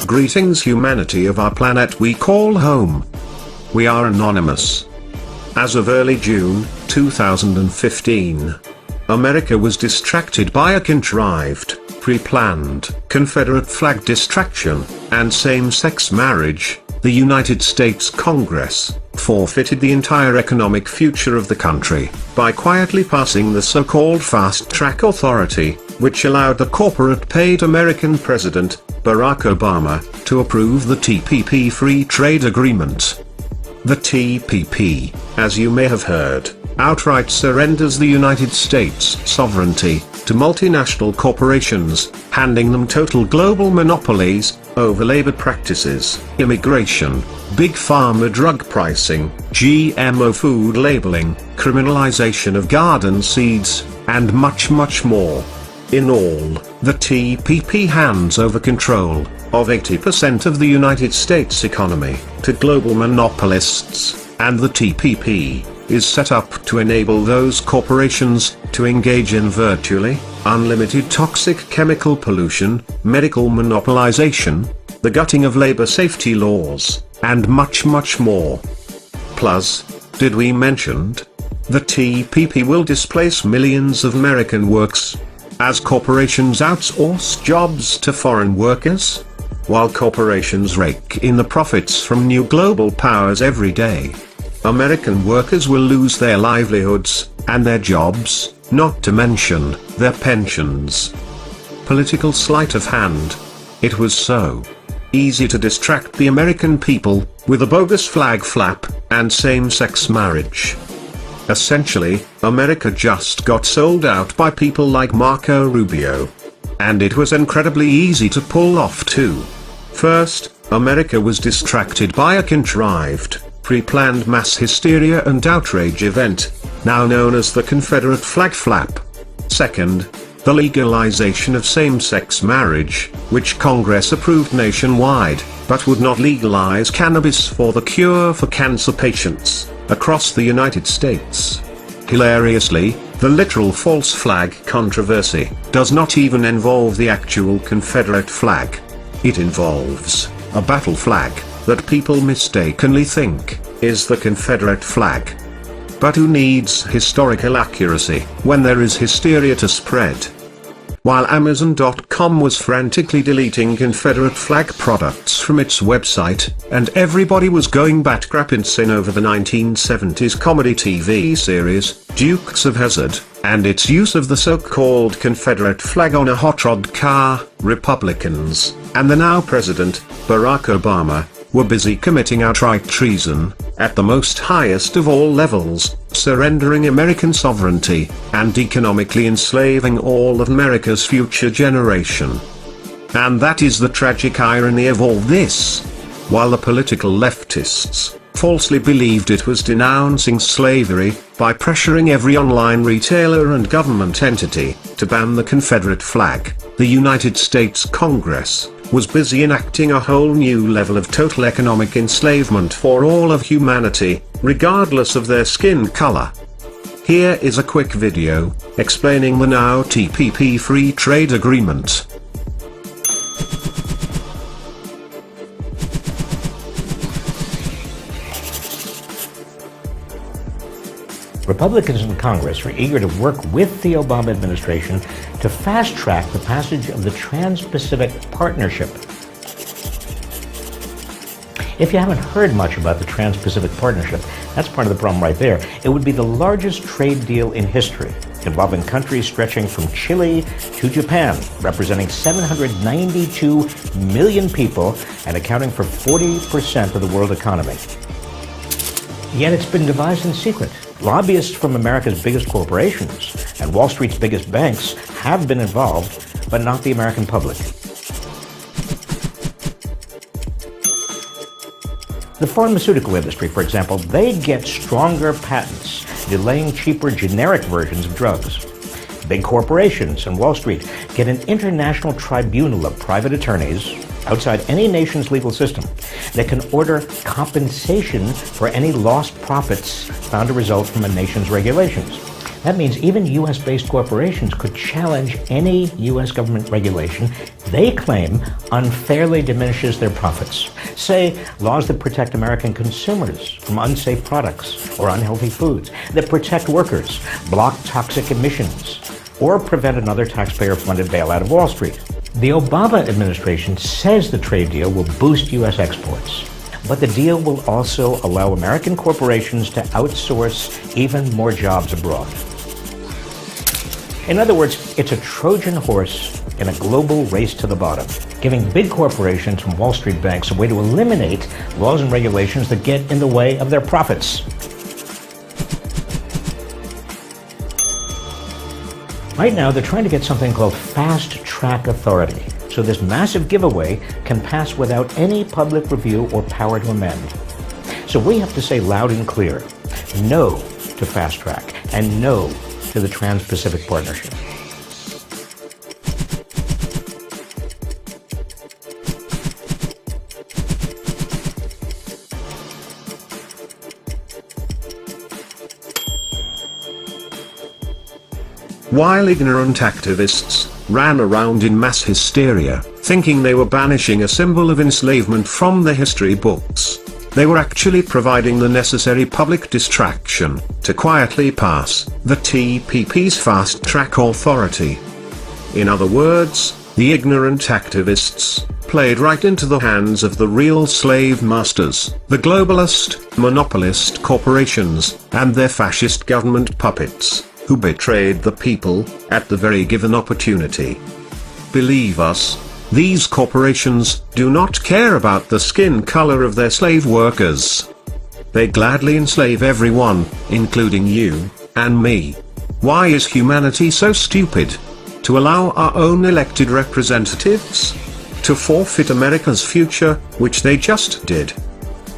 Greetings, humanity of our planet we call home. We are anonymous. As of early June 2015, America was distracted by a contrived, pre-planned Confederate flag distraction and same-sex marriage. The United States Congress forfeited the entire economic future of the country by quietly passing the so-called Fast Track Authority, which allowed the corporate-paid American President, Barack Obama, to approve the TPP free trade agreement. The TPP, as you may have heard, outright surrenders the United States sovereignty to multinational corporations, handing them total global monopolies over labor practices, immigration, big pharma drug pricing, GMO food labeling, criminalization of garden seeds, and much, much more. In all, the TPP hands over control of 80% of the United States economy to global monopolists, and the TPP is set up to enable those corporations to engage in virtually unlimited toxic chemical pollution, medical monopolization, the gutting of labor safety laws, and much, much more. Plus, did we mentioned? The TPP will displace millions of American workers as corporations outsource jobs to foreign workers, while corporations rake in the profits from new global powers every day. American workers will lose their livelihoods, and their jobs, not to mention their pensions. Political sleight of hand. It was so easy to distract the American people with a bogus flag flap and same-sex marriage. Essentially, America just got sold out by people like Marco Rubio. And it was incredibly easy to pull off too. First, America was distracted by a contrived, pre-planned mass hysteria and outrage event, now known as the Confederate flag flap. Second, the legalization of same-sex marriage, which Congress approved nationwide, but would not legalize cannabis for the cure for cancer patients across the United States. Hilariously, the literal false flag controversy does not even involve the actual Confederate flag. It involves a battle flag that people mistakenly think is the Confederate flag. But who needs historical accuracy when there is hysteria to spread? While Amazon.com was frantically deleting Confederate flag products from its website, and everybody was going bat-crap insane over the 1970s comedy TV series, Dukes of Hazzard, and its use of the so-called Confederate flag on a hot rod car, Republicans, and the now President, Barack Obama, were busy committing outright treason, at the most highest of all levels, surrendering American sovereignty, and economically enslaving all of America's future generation. And that is the tragic irony of all this. While the political leftists falsely believed it was denouncing slavery by pressuring every online retailer and government entity to ban the Confederate flag, the United States Congress was busy enacting a whole new level of total economic enslavement for all of humanity, regardless of their skin color. Here is a quick video explaining the now TPP free trade agreement. Republicans in Congress are eager to work with the Obama administration to fast-track the passage of the Trans-Pacific Partnership. If you haven't heard much about the Trans-Pacific Partnership, that's part of the problem right there. It would be the largest trade deal in history, involving countries stretching from Chile to Japan, representing 792 million people and accounting for 40% of the world economy. Yet it's been devised in secret. Lobbyists from America's biggest corporations and Wall Street's biggest banks have been involved, but not the American public. The pharmaceutical industry, for example, they get stronger patents, delaying cheaper generic versions of drugs. Big corporations and Wall Street get an international tribunal of private attorneys outside any nation's legal system that can order compensation for any lost profits found to result from a nation's regulations. That means even U.S.-based corporations could challenge any U.S. government regulation they claim unfairly diminishes their profits. Say, laws that protect American consumers from unsafe products or unhealthy foods, that protect workers, block toxic emissions, or prevent another taxpayer-funded bailout of Wall Street. The Obama administration says the trade deal will boost U.S. exports. But the deal will also allow American corporations to outsource even more jobs abroad. In other words, it's a Trojan horse in a global race to the bottom, giving big corporations and Wall Street banks a way to eliminate laws and regulations that get in the way of their profits. Right now, they're trying to get something called fast-track authority, so this massive giveaway can pass without any public review or power to amend. So we have to say loud and clear, no to fast-track and no to the Trans-Pacific Partnership. While ignorant activists ran around in mass hysteria, thinking they were banishing a symbol of enslavement from the history books, they were actually providing the necessary public distraction to quietly pass the TPP's fast-track authority. In other words, the ignorant activists played right into the hands of the real slave masters, the globalist, monopolist corporations, and their fascist government puppets, who betrayed the people at the very given opportunity. Believe us, these corporations do not care about the skin color of their slave workers. They gladly enslave everyone, including you and me. Why is humanity so stupid? To allow our own elected representatives to forfeit America's future, which they just did.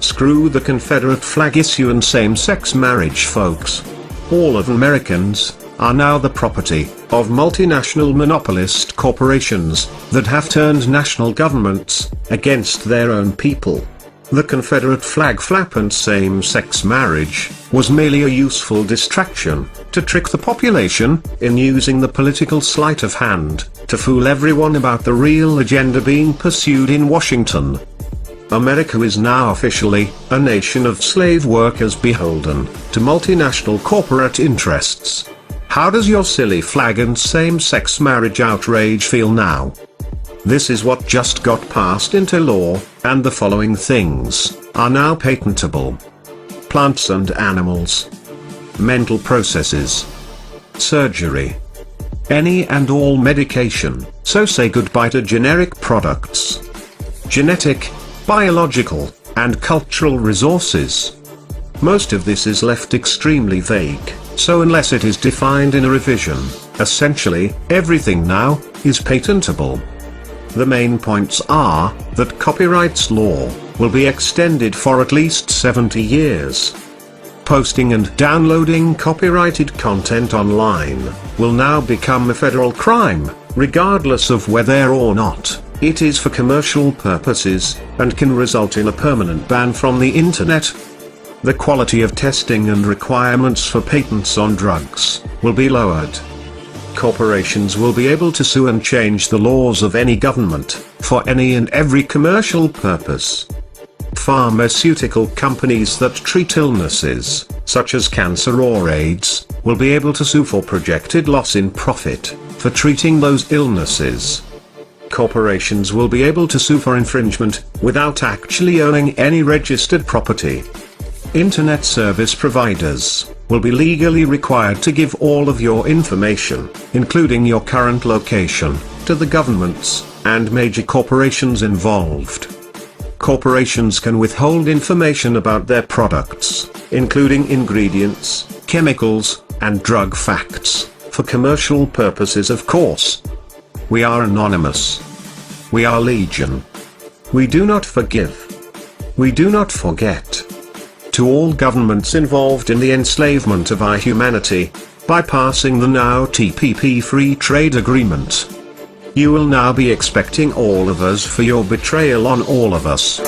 Screw the Confederate flag issue and same-sex marriage, folks. All of Americans are now the property of multinational monopolist corporations that have turned national governments against their own people. The Confederate flag flap and same-sex marriage was merely a useful distraction to trick the population in using the political sleight of hand to fool everyone about the real agenda being pursued in Washington. America is now officially a nation of slave workers beholden to multinational corporate interests. How does your silly flag and same-sex marriage outrage feel now? This is what just got passed into law, and the following things are now patentable: plants and animals, mental processes, surgery, any and all medication, so say goodbye to generic products, genetic, biological, and cultural resources. Most of this is left extremely vague, so unless it is defined in a revision, essentially, everything now is patentable. The main points are that copyright law will be extended for at least 70 years. Posting and downloading copyrighted content online will now become a federal crime, regardless of whether or not it is for commercial purposes, and can result in a permanent ban from the internet. The quality of testing and requirements for patents on drugs will be lowered. Corporations will be able to sue and change the laws of any government for any and every commercial purpose. Pharmaceutical companies that treat illnesses, such as cancer or AIDS, will be able to sue for projected loss in profit for treating those illnesses. Corporations will be able to sue for infringement without actually owning any registered property. Internet service providers will be legally required to give all of your information, including your current location, to the governments and major corporations involved. Corporations can withhold information about their products, including ingredients, chemicals, and drug facts, for commercial purposes, of course. We are anonymous. We are legion. We do not forgive. We do not forget. To all governments involved in the enslavement of our humanity, by passing the now TPP Free Trade Agreement, you will now be expecting all of us for your betrayal on all of us.